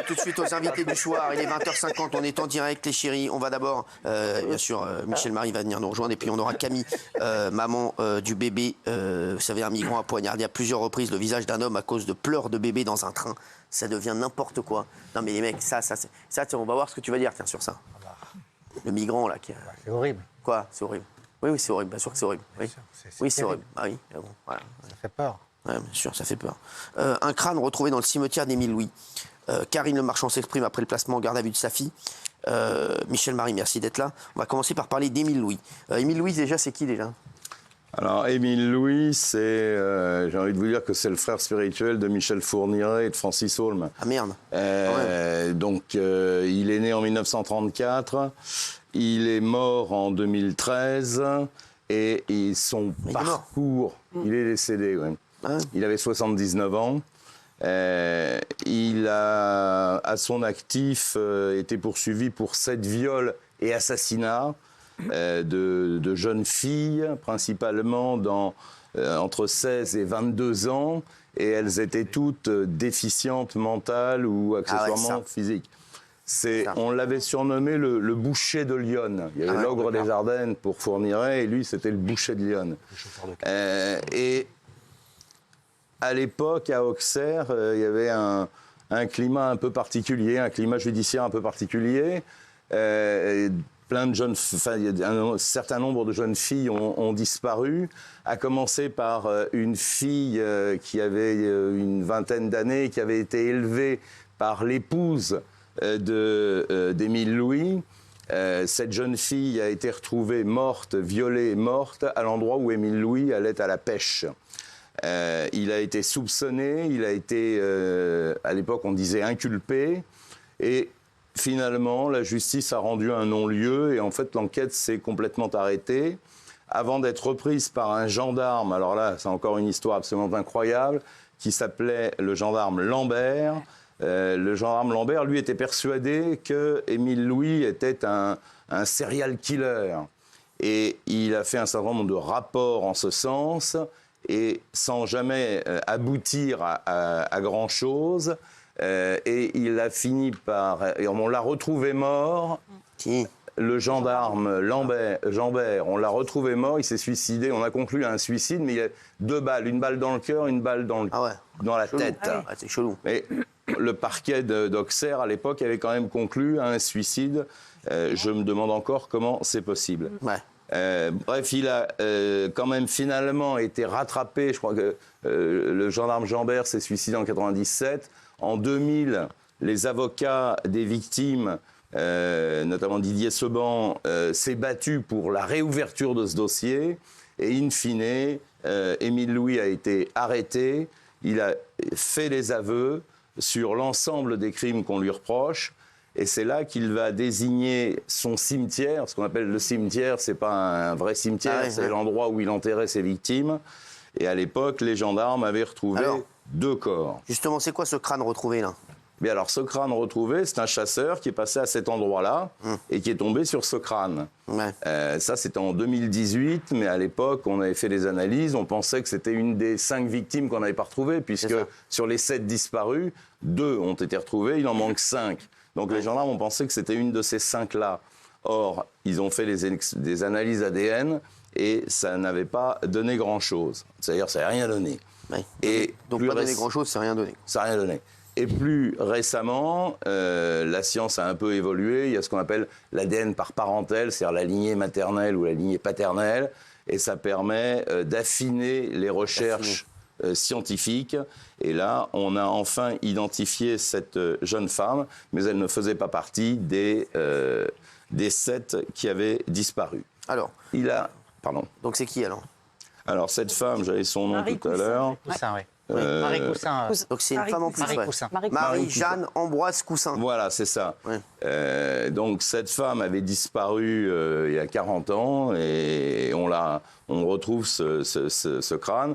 tout de suite aux invités du soir. Il est 20h50, on est en direct, les chéris. On va d'abord, bien sûr, Michel Marie va venir nous rejoindre. Et puis on aura Camille, maman du bébé. Vous savez, un migrant a poignardé à plusieurs reprises le visage d'un homme à cause de pleurs de bébé dans un train. Ça devient n'importe quoi. Non mais les mecs, ça, on va voir ce que tu vas dire, tiens, sur ça. Le migrant, là, qui a... C'est horrible. Quoi? C'est horrible. Oui, c'est horrible, bien sûr que c'est horrible. Oui, c'est horrible. Ah oui, bon, voilà. Ça fait peur. Oui, bien sûr, ça fait peur. Un crâne retrouvé dans le cimetière d'Émile Louis. Karine Le Marchand s'exprime après le placement en garde à vue de sa fille. Michel Marie, merci d'être là. On va commencer par parler d'Émile Louis. Émile Louis, déjà, c'est qui, déjà? Alors, Émile Louis, c'est, j'ai envie de vous dire que c'est le frère spirituel de Michel Fourniret et de Francis Holm. Ah merde. Donc, il est né en 1934, il est mort en 2013, et son parcours... Il est décédé, oui. Il avait 79 ans. Il a, à son actif, été poursuivi pour 7 viols et assassinats de jeunes filles, principalement entre 16 et 22 ans, et elles étaient toutes déficientes mentales ou accessoirement physiques. On l'avait surnommé le boucher de Lyon. Il y avait l'ogre des Ardennes pour Fourniret, et lui, c'était le boucher de Lyon. Et à l'époque, à Auxerre, il y avait un climat un peu particulier, un climat judiciaire un peu particulier. Plein de jeunes, un certain nombre de jeunes filles ont disparu, à commencer par une fille qui avait une vingtaine d'années, qui avait été élevée par l'épouse d'Émile Louis. Cette jeune fille a été retrouvée morte, violée, morte, à l'endroit où Émile Louis allait à la pêche. Il a été soupçonné, il a été, à l'époque on disait inculpé, et finalement la justice a rendu un non-lieu, et en fait l'enquête s'est complètement arrêtée, avant d'être reprise par un gendarme, alors là c'est encore une histoire absolument incroyable, qui s'appelait le gendarme Lambert. Le gendarme Lambert, lui, était persuadé que Émile Louis était un serial killer, et il a fait un certain nombre de rapports en ce sens, et sans jamais aboutir à grand-chose. Et il a fini par... On l'a retrouvé mort. Qui? Le gendarme Jambert, on l'a retrouvé mort, il s'est suicidé. On a conclu à un suicide, mais il y a 2 balles. Une balle dans le cœur, une balle dans la tête. Ah oui. C'est chelou. Mais le parquet d'Auxerre, à l'époque, avait quand même conclu à un suicide. Je me demande encore comment c'est possible. Ouais. Bref, il a quand même finalement été rattrapé. Je crois que le gendarme Jambert s'est suicidé en 1997. En 2000, les avocats des victimes, notamment Didier Seban, s'est battu pour la réouverture de ce dossier. Et in fine, Émile Louis a été arrêté. Il a fait les aveux sur l'ensemble des crimes qu'on lui reproche. Et c'est là qu'il va désigner son cimetière. Ce qu'on appelle le cimetière, c'est pas un vrai cimetière, c'est l'endroit où il enterrait ses victimes. Et à l'époque, les gendarmes avaient retrouvé 2 corps. Justement, c'est quoi ce crâne retrouvé, là? Mais alors, ce crâne retrouvé, c'est un chasseur qui est passé à cet endroit-là et qui est tombé sur ce crâne. Ouais. Ça, c'était en 2018, mais à l'époque, on avait fait des analyses. On pensait que c'était une des 5 victimes qu'on n'avait pas retrouvées, puisque sur les 7 disparus, 2 ont été retrouvés, il en manque 5. Donc les gendarmes ont pensé que c'était une de ces 5-là. Or, ils ont fait des analyses ADN et ça n'avait pas donné grand-chose. C'est-à-dire, ça n'a rien donné. Ouais. Et donc pas donné grand-chose, ça n'a rien donné. Ça n'a rien donné. Et plus récemment, la science a un peu évolué. Il y a ce qu'on appelle l'ADN par parentèle, c'est-à-dire la lignée maternelle ou la lignée paternelle. Et ça permet d'affiner les recherches scientifiques. Et là, on a enfin identifié cette jeune femme, mais elle ne faisait pas partie des 7 qui avaient disparu. Alors, Pardon. donc c'est qui, alors? Alors, cette femme, j'avais son nom tout à l'heure. Coussin, oui. Marie Coussin. Donc c'est une femme en plus, Marie Coussin. Marie-Jeanne Ambroise Coussin. Voilà, c'est ça. Ouais. Donc cette femme avait disparu il y a 40 ans et on retrouve ce crâne.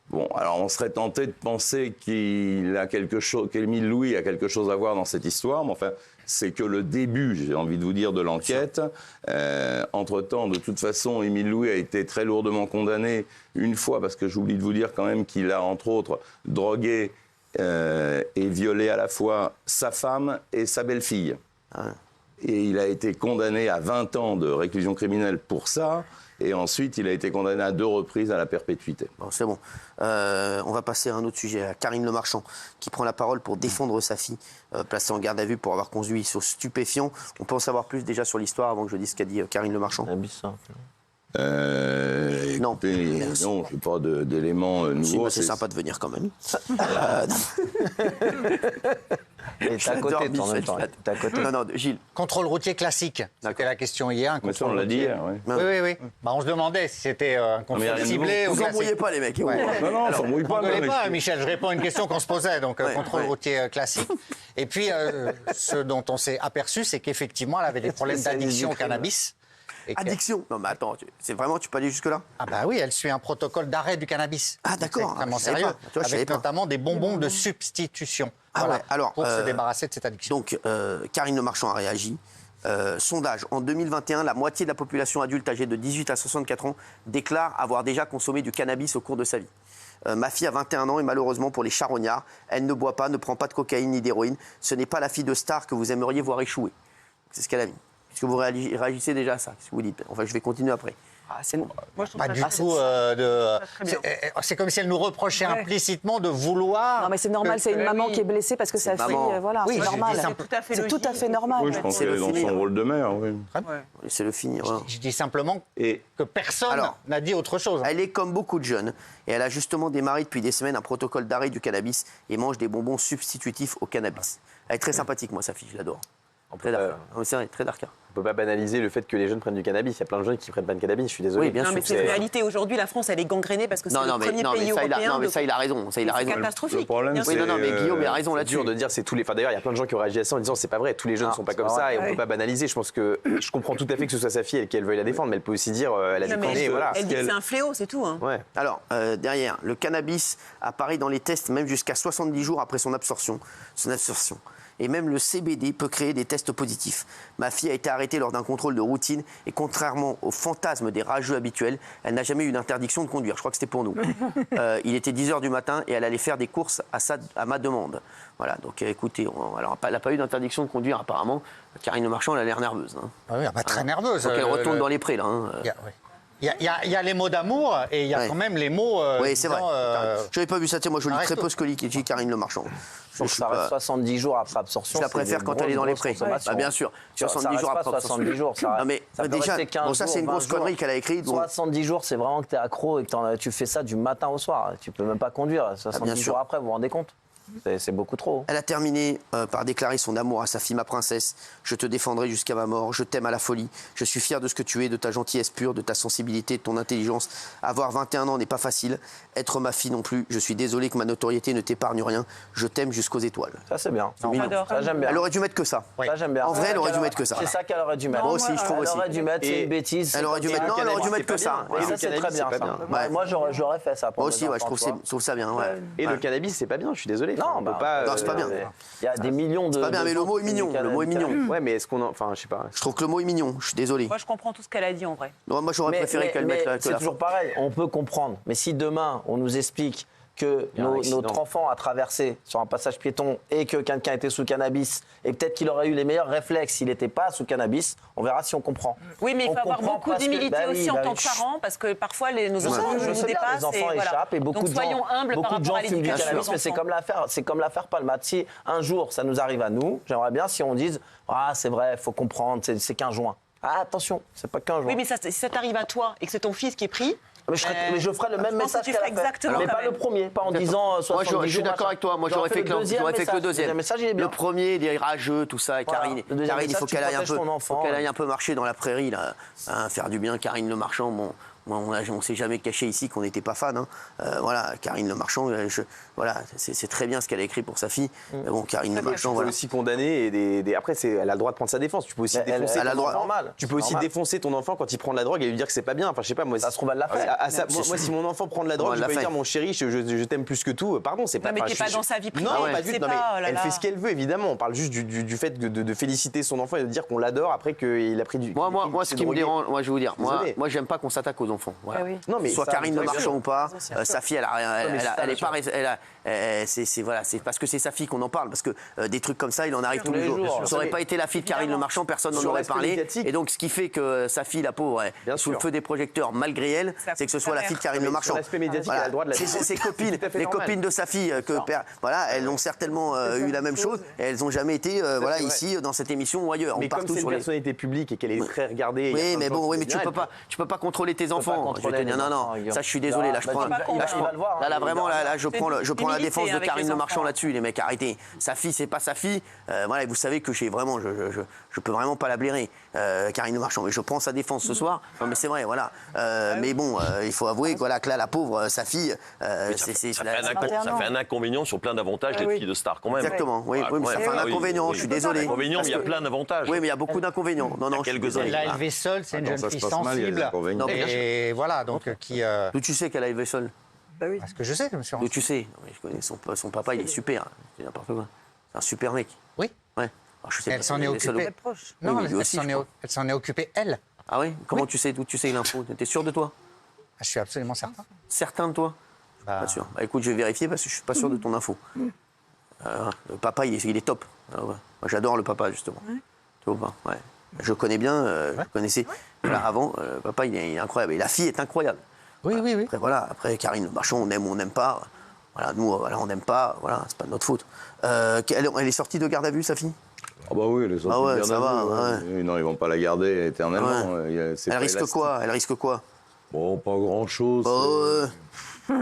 Bon, alors on serait tenté de penser qu'Émile Louis a quelque chose à voir dans cette histoire, mais enfin, c'est que le début, j'ai envie de vous dire, de l'enquête. Entre-temps, de toute façon, Émile Louis a été très lourdement condamné une fois, parce que j'oublie de vous dire quand même qu'il a, entre autres, drogué et violé à la fois sa femme et sa belle-fille. Et il a été condamné à 20 ans de réclusion criminelle pour ça. Et ensuite, il a été condamné à 2 reprises à la perpétuité. Bon, c'est bon. On va passer à un autre sujet, à Karine Le Marchand, qui prend la parole pour défendre sa fille, placée en garde à vue pour avoir conduit sur stupéfiant. On peut en savoir plus déjà sur l'histoire avant que je dise ce qu'a dit Karine Le Marchand. Écoutez, non, je n'ai pas d'éléments nouveaux. C'est sympa de venir quand même. Et t'es à côté, toi, en même temps. T'es à côté. Non, Gilles. Contrôle routier classique. C'était la question hier. Mais ça, on l'a dit hier, oui. Oui. Bah, on se demandait si c'était un contrôle ciblé ou Vous classique. embrouillez pas, les mecs. Ouais. Non, on s'embrouille pas. On ne connaît pas, Michel. Je réponds à une question qu'on se posait, donc contrôle ouais. routier classique. Et puis, ce dont on s'est aperçu, c'est qu'effectivement, elle avait des problèmes d'addiction au cannabis. Addiction. Non, mais attends, c'est vraiment, tu peux aller jusque-là? Ah bah oui, elle suit un protocole d'arrêt du cannabis. Ah d'accord. C'est extrêmement je savais sérieux. pas. Tu vois, je savais Avec pas. notamment des bonbons de substitution. Ah Voilà, ouais, alors, pour se débarrasser de cette addiction. Donc, Karine Le Marchand a réagi. Sondage, en 2021, la moitié de la population adulte âgée de 18 à 64 ans déclare avoir déjà consommé du cannabis au cours de sa vie. Ma fille a 21 ans et malheureusement pour les charognards, elle ne boit pas, ne prend pas de cocaïne ni d'héroïne. Ce n'est pas la fille de star que vous aimeriez voir échouer. C'est ce qu'elle a mis. Est-ce que vous réagissez déjà à ça? Qu'est-ce que vous dites? Enfin, je vais continuer après. Moi, je trouve Pas ça du assez- tout. très bien. C'est comme si elle nous reprochait implicitement de vouloir. Non, mais c'est normal, c'est une maman qui est blessée parce que sa fille, maman. voilà, Oui, c'est je normal. dis C'est tout à fait C'est logique. tout à fait normal. Oui, je pense C'est qu'elle est le dans finir. son rôle de mère, oui. Laissez-le finir. Voilà. Je dis simplement Et que personne Alors, n'a dit autre chose. Elle est comme beaucoup de jeunes et elle a justement démarré depuis des semaines un protocole d'arrêt du cannabis et mange des bonbons substitutifs au cannabis. Elle est très sympathique, moi, sa fille, je l'adore. Très dark. Non, mais c'est vrai, très dark. On peut pas banaliser le fait que les jeunes prennent du cannabis. Il y a plein de jeunes qui prennent pas de cannabis, je suis désolé. Oui, bien Non, sûr. mais c'est une réalité. Aujourd'hui, la France, elle est gangrénée parce que c'est Non, le non, mais, premier non, pays mais ça, européen. non, mais ça, il a raison. Ça, il a C'est raison. catastrophique. Le problème, bien Oui, sûr. non, non, mais Guillaume, il a raison C'est là-dessus. dur de dire c'est tous les. Enfin d'ailleurs, il y a plein de gens qui ont réagi à ça en disant c'est pas vrai, tous les jeunes ne sont pas comme c'est ça vrai. et on Ouais. peut pas banaliser. Je pense que je comprends tout à fait que ce soit sa fille et qu'elle veuille la défendre, mais elle peut aussi dire elle a Non, mais déconné, voilà. elle dit que c'est un fléau, c'est tout. Hein. Ouais. Alors, derrière, le cannabis apparaît dans les tests même jusqu'à 70 jours après son absorption. Et même le CBD peut créer des tests positifs. Ma fille a été arrêtée lors d'un contrôle de routine et contrairement au fantasme des rageux habituels, elle n'a jamais eu d'interdiction de conduire. Je crois que c'était pour nous. Il était 10h du matin et elle allait faire des courses à ma demande. Voilà, donc écoutez, alors, elle n'a pas eu d'interdiction de conduire apparemment. Karine Le Marchand, elle a l'air nerveuse. Hein. Ah oui, bah, très nerveuse. Donc elle retourne dans les prés là. Hein. Il y a les mots d'amour et il y a Ouais. quand même les mots. Oui, c'est vrai. disant, Je n'avais pas vu ça. Tiens, moi, je lis arrête très tout. peu ce que lit Karine Le Marchand. Donc ça reste 70 jours après absorption. Je la c'est des préfère quand elle est dans les prés. consommations. Bah, bien sûr. Ça 70 reste jours pas après absorption. 70 jours, ça Non, mais ça peut déjà, rester 15 bon, ça, c'est une jours, grosse 20 jours. connerie qu'elle a écrite. donc- 70 jours, c'est vraiment que tu es accro et que tu fais ça du matin au soir. Tu peux même pas conduire. 70 sûr. jours après, vous vous rendez compte? C'est beaucoup trop. Elle a terminé par déclarer son amour à sa fille, ma princesse. Je te défendrai jusqu'à ma mort. Je t'aime à la folie. Je suis fier de ce que tu es, de ta gentillesse pure, de ta sensibilité, de ton intelligence. Avoir 21 ans n'est pas facile. Être ma fille non plus. Je suis désolé que ma notoriété ne t'épargne rien. Je t'aime jusqu'aux étoiles. Ça, c'est bien. mignon. J'adore. Ça, j'aime bien. Elle aurait dû mettre que ça. Oui. Ça, j'aime bien. En vrai, elle aurait dû qu'elle mettre que ça. C'est ça qu'elle aurait dû mettre. Moi aussi, je trouve aussi. Elle aurait dû mettre, c'est Et une bêtise. Elle aurait dû mettre. Non, elle aurait dû mettre que ça. Et ça, c'est très bien. c'est pas ça. bien. Ouais. Moi, j'aurais fait ça. pour Moi mes aussi, ouais, je enfants, trouve ça bien. Ouais. Et le cannabis, c'est pas bien, je suis désolé. Enfin, Non, on peut bah, pas. non, c'est pas bien. Il y a des millions de. C'est pas bien, mais le mot est mignon. Le mot est mignon. Ouais, mais est-ce qu'on en. Enfin, je sais pas. Je trouve que le mot est mignon. Je suis désolé. Moi, je comprends tout ce qu'elle a dit en vrai. Non, moi, j'aurais préféré qu'elle mette que c'est la toujours pareil, on peut comprendre. Mais si demain, on nous explique que Il y a un accident. notre enfant a traversé sur un passage piéton et que quelqu'un était sous cannabis et peut-être qu'il aurait eu les meilleurs réflexes s'il n'était pas sous cannabis, on verra si on comprend. Oui, mais il On faut avoir comprend beaucoup parce que- d'humilité bah oui, aussi en bah tant oui. que parent, parce que parfois nos Je enfants sais nous bien, dépassent. les enfants et voilà. échappent et beaucoup Donc de gens, soyons humbles par beaucoup de rapport gens à fument du l'éducation cannabis, des mais c'est enfants. comme l'affaire Palmade. Si un jour ça nous arrive à nous, j'aimerais bien si on dise ah c'est vrai, il faut comprendre, c'est qu'un joint. Ah attention, c'est pas qu'un joint. Oui, mais si ça t'arrive à toi et que c'est ton fils qui est pris. Mais je ferai le même je pense message que tu qu'elle a ferais fait. exactement Mais quand pas même. le premier, pas en disant 70 Moi, jours. je suis d'accord machin. avec toi. Moi, j'aurais fait que le deuxième. Le message, il est bien. Le premier, des rageux, tout ça. Et Voilà. Karine, Le deuxième Karine, il message, faut tu qu'elle aille un protèges peu, ton enfant. faut qu'elle aille un peu marcher dans la prairie, là, hein, faire du bien. Karine Le Marchand, bon, on s'est jamais caché ici qu'on n'était pas fan. Hein. Voilà, Karine Le Marchand, voilà, c'est très bien ce qu'elle a écrit pour sa fille. Mais bon, Karine Le Tu Marchand, peux voilà. aussi condamner et après elle a le droit de prendre sa défense. Tu peux aussi défoncer elle a ton le droit. enfant. Normal. Tu peux aussi Normal. défoncer ton enfant quand il prend de la drogue et lui dire que c'est pas bien. Enfin, je sais pas moi. Ça se trouve, elle l'a fait. Moi, si mon enfant prend de la drogue, elle je l'a peux lui fait. dire mon chéri, je t'aime plus que tout. Pardon, c'est pas. Non, mais enfin, t'es pas dans sa vie privée. Non, Ouais. pas du tout. C'est Non, mais pas, oh là elle là. fait ce qu'elle veut, évidemment. On parle juste du fait de féliciter son enfant et de dire qu'on l'adore après qu'il a pris du. Moi, ce qui me dérange, moi, je vais vous dire, Désolé. moi, j'aime pas qu'on s'attaque aux enfants. enfants. Voilà. Ah oui. Non, mais Soit ça, Karine bien Le Marchand sûr. ou pas, Bien sûr. sa fille, elle est pas. C'est parce que c'est sa fille qu'on en parle, parce que des trucs comme ça, il en arrive tous les jours. Ça n'aurait pas été la fille de Karine Le Marchand, personne n'en Sur aurait l'aspect parlé. médiatique. Et donc, ce qui fait que sa fille, la pauvre, est Bien sous le sûr. feu des projecteurs, malgré elle, c'est que ce soit la fille de Karine Le Marchand. Sur l'aspect médiatique, elle a le droit de la dire. Ses copines, C'est tout à fait les normal. copines de sa fille, voilà, elles ont certainement eu la même chose. Et elles n'ont jamais été, voilà, c'est vrai. ici dans cette émission ou ailleurs. Mais ou comme partout c'est une sur les. personnalité publique et qu'elle est très regardée. il y a Oui, plein de mais gens bon, qui oui, mais disent, tu peux pas contrôler tes enfants. Je vais te contrôler dire, les non, enfants, non, Guillaume. ça, je suis désolé. Là, je prends. bah, il va le voir, Là, hein, vraiment, là, je prends la défense de avec Karine les Le Marchand enfants. là-dessus, les mecs, arrêtez. Sa fille, c'est pas sa fille. Voilà, et vous savez que j'ai vraiment, je peux vraiment pas la blairer, Karine Le Marchand. Mais je prends sa défense ce soir. Non, mais c'est vrai, voilà. Mais bon, il faut avouer que voilà, que là, la pauvre, sa fille, Ça fait un inconvénient sur plein d'avantages Ah d'être oui. fille de star quand même. exactement. Oui, Voilà, oui, mais quand ça même. fait un Ah oui, inconvénient. oui. Je suis désolé. Inconvénient, mais il y a Parce que- plein d'avantages. Oui, mais il y a beaucoup d'inconvénients. Non, non, je suis quelques-uns. désolé. Elle l'a Voilà. élevée seule, c'est une Attends, jeune ça se fille passe mal, il y a des sensible. inconvénients. Non, mais Et voilà, donc qui. D'où tu sais qu'elle a élevé seule? Bah oui. Parce que je sais, je me suis D'où rendu. tu sais? Non, mais je connais son papa, il est super. C'est n'importe quoi. C'est un super mec. Oui. Ouais. Alors, je sais Elle pas s'en si est elle est seule ou- occupée. Proche. Non, Oui, mais lui elle aussi, s'en je est- crois. elle s'en est occupée, elle. Ah oui? Comment tu sais? D'où tu sais l'info? T'es sûr de toi? Je suis absolument certain. Certain de toi? Bah, Pas sûr. Bah écoute, je vais vérifier parce que je suis pas sûr de ton info. Le papa, il est top. Ah ouais. Moi, j'adore le papa, justement. Tu vois pas? Ouais. Je connais bien, je connaissais. Voilà, avant, le papa, il est incroyable. Et la fille est incroyable. Oui, oui, oui. Après, voilà, après Karine Le Marchand, on aime ou on n'aime pas. Voilà, nous, voilà, on n'aime pas. Voilà, c'est pas de notre faute. Elle est sortie de garde à vue, sa fille? Ah bah oui, les autres. Ah ouais, bien ça à va, vous, ouais. Oui, non, ils vont pas la garder éternellement. Ouais. C'est Elle pas risque élastique. quoi? Elle risque quoi? Bon, pas grand-chose. Elle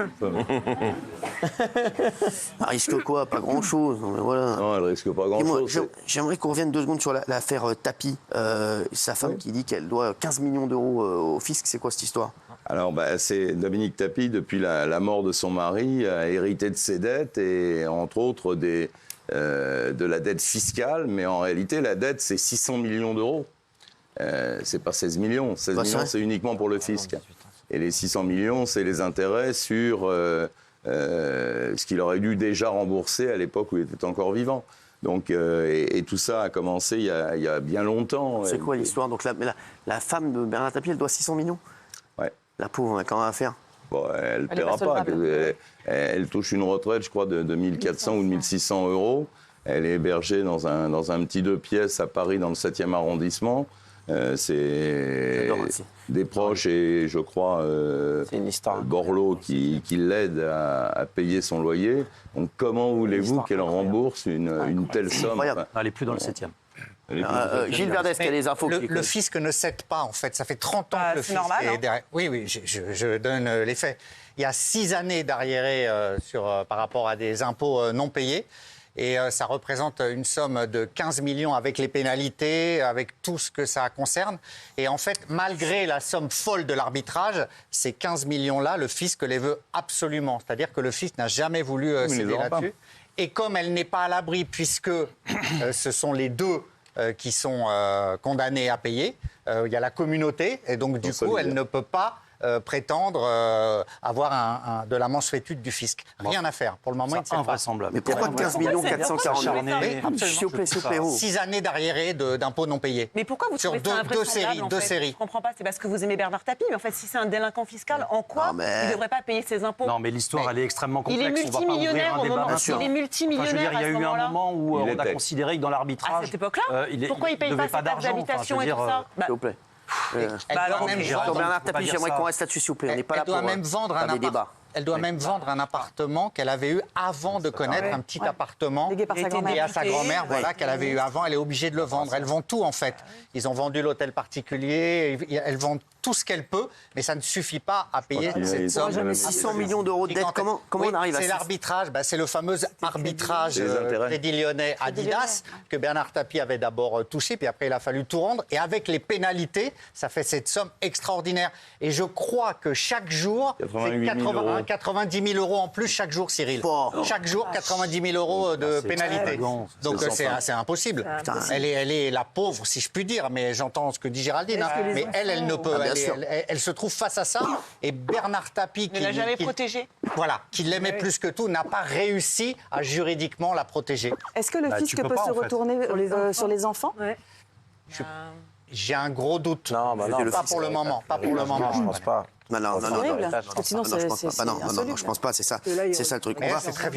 risque quoi? Pas grand-chose. Non, mais voilà. Non, elle risque pas Et moi, grand-chose. j'aimerais qu'on revienne 2 secondes sur l'affaire Tapi. Sa femme qui dit qu'elle doit 15 millions d'euros au fisc. C'est quoi cette histoire? Alors, c'est Dominique Tapi, depuis la mort de son mari, a hérité de ses dettes et, entre autres, de la dette fiscale. Mais en réalité, la dette, c'est 600 millions d'euros. C'est pas 16 millions. 16 Bah, c'est millions, vrai. c'est uniquement pour le fisc. Et les 600 millions, c'est les intérêts sur ce qu'il aurait dû déjà rembourser à l'époque où il était encore vivant. Donc, et tout ça a commencé il y a bien longtemps. C'est quoi l'histoire? Donc la femme de Bernard Tapie, elle doit 600 millions? Ouais. La pauvre, comment elle va faire? Bon, elle ne Elle est paiera pas pas. solvable. Elle touche une retraite, je crois, de 1400 ou de 1600 euros. Elle est hébergée dans un petit 2 pièces à Paris, dans le 7e arrondissement. C'est J'adore, aussi. des proches et, je crois, C'est une histoire. Borloo qui l'aide à payer son loyer. Donc, comment voulez-vous histoire qu'elle rembourse une telle somme? Incroyable. Enfin, Elle n'est plus dans le 7e. elle est plus- Gilles Verdès, qui a les infos. Le, qui- le fisc ne cède pas, en fait. Ça fait 30 ans Bah, que le c'est fisc normal, est hein. derrière. Oui, oui, je donne les faits. Il y a 6 années d'arriérés par rapport à des impôts non payés. Et ça représente une somme de 15 millions avec les pénalités, avec tout ce que ça concerne. Et en fait, malgré la somme folle de l'arbitrage, ces 15 millions-là, le fisc les veut absolument. C'est-à-dire que le fisc n'a jamais voulu il les céder aura pas. là-dessus. Et comme elle n'est pas à l'abri, puisque ce sont les deux qui sont condamnés à payer, il y a la communauté, et donc du coup, solidaire. elle ne peut pas prétendre avoir de la mansuétude du fisc. Rien à faire. Pour le moment, il ne C'est sait pas. invraisemble. Mais pourquoi 15 millions c'est bien, 440 acharné. Oui, absolument. S'il vous plaît, s'il vous plaît. oh. 6 années d'arriérés d'impôts non payés. Mais pourquoi vous Sur trouvez ça deux séries, invraisemblable, en deux fait séries. Je comprends pas. C'est parce que vous aimez Bernard Tapie, mais en fait, si c'est un délinquant fiscal, en quoi Non, mais- il ne devrait pas payer ses impôts? Non, mais l'histoire, elle est extrêmement Il complexe. est On va pas ouvrir multimillionnaire un au débat moment. maintenant. Il est multimillionnaire Enfin, je veux dire, il y a à ce eu un moment-là. moment où Il on a était. considéré que dans l'arbitrage, À cette époque-là, pourquoi il paye devait pas ses taxes d'argent. Enfin, d'habitation je veux et tout dire, ça? Bah, S'il vous plaît. Elle Bah doit alors, même mais Sur vendre- Bernard faut pas Tapie, dire j'aimerais ça. qu'on reste là-dessus, s'il vous plaît. On n'est pas là Elle doit pour même vendre faire un des débats. Elle doit même vendre un appartement qu'elle avait eu avant de connaître, un petit appartement. Légué par sa Et grand-mère. Et à sa Député, grand-mère, voilà, qu'elle avait eu avant, elle est obligée de le vendre. Elle vend tout, en fait. Ils ont vendu l'hôtel particulier, elle vend tout ce qu'elle peut, mais ça ne suffit pas à payer cette somme. 600 millions d'euros de dette, comment on arrive à C'est ça? l'arbitrage, c'est le fameux arbitrage C'est les intérêts. Crédit Lyonnais Adidas que Bernard Tapie avait d'abord touché, puis après il a fallu tout rendre. Et avec les pénalités, ça fait cette somme extraordinaire. Et je crois que chaque jour, 88 c'est 000 euros. 90 000 euros en plus chaque jour, Cyril. Oh. Chaque jour, 90 000 euros de pénalité. extravagant. Donc C'est sans fin. c'est impossible. Putain. Elle est la pauvre, si je puis dire, mais j'entends ce que dit Géraldine. hein. que les Mais elle ne peut. Ah, bien sûr. Elle se trouve face à ça. Et Bernard Tapie, ne l'a jamais protégée. voilà, qui l'aimait plus que tout, n'a pas réussi à juridiquement la protéger. Est-ce que le Bah, fisc tu peux peut pas, se en fait. retourner sur les enfants J'ai un gros doute. Non, bah non. le Pas fisc. pour le moment. Pas pour le moment. Je pense pas. Non, horrible. Parce que sinon, je pense c'est pas. Non, insoluble. je pense pas, c'est ça. Parce que là, C'est ça le truc. Mais c'est très